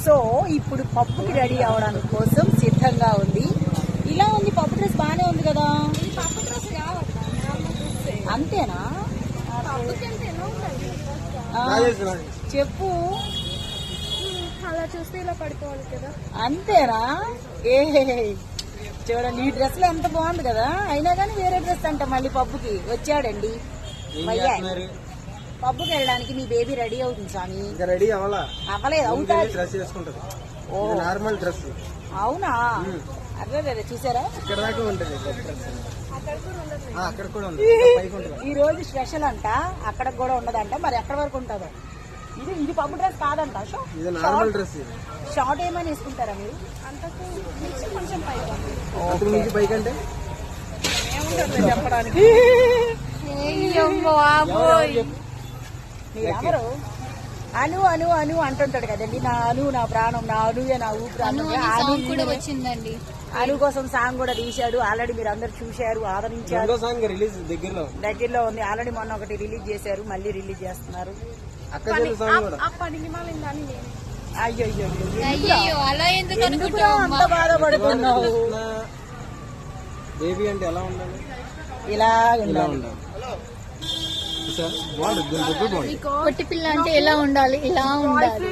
So ఇప్పుడు పప్పుకి ready అవడానికి కోసం సిద్ధంగా ఉంది. ఇలా ఉంది పప్పు డ్రెస్, బాగానే ఉంది కదా. పప్పు డ్రెస్ అంతేనా? చెప్పు. అలా చూస్తే ఇలా పడుకోవాలి కదా. అంతేనా? ఏ చూడండి, ఈ డ్రెస్ లో ఎంత బాగుంది కదా. అయినా కానీ వేరే డ్రెస్ అంట మళ్ళీ పప్పుకి వచ్చాడండి. పప్పుకి వెళ్ళడానికి మీ బేబీ రెడీ అవుతుంది స్వామి. రెడీ అవ్వలా? అవ్వలేదు, అవుతుంది. డ్రెస్ వేసుకుంటది. Normal dress. అవునా? అదే చూసారా, ఇక్కడ దాకా ఉంటుంది. అక్కడ కూడా ఉంది. ఈ రోజు స్పెషల్ అంట, అక్కడ కూడా ఉండదంట. మరి ఎక్కడి వరకు ఉంటుందో. ఇది పప్పు డ్రెస్ కాదంట. ఇది నార్మల్ డ్రెస్. షార్ట్ ఏమైనా వేసుకుంటారా మీరు? అంతకు కొంచెం పైగా. అంతకు మించి పైకి అంటే చెప్పడానికి ఎవరు అను అను అను అంటుంటాడు కదండి. నా అను నా ప్రాణం, నా అనువే నా ఊపిరి వచ్చిందండి. అను కోసం సాంగ్ కూడా తీశాడు. ఆల్రెడీ మీరు అందరు చూశారు, ఆదరించారు. దగ్గరలో ఉంది. ఆల్రెడీ మొన్న ఒకటి రిలీజ్ చేశారు, మళ్ళీ రిలీజ్ చేస్తున్నారు. అయ్యో అలా ఎందుకు అంత బాధపడుతున్నావు? బేబీ అంటే ఎలా ఉండాలి? ఇలా ఉండాలి. పొట్టి పిల్ల అంటే ఎలా ఉండాలి? ఇలా ఉండాలి.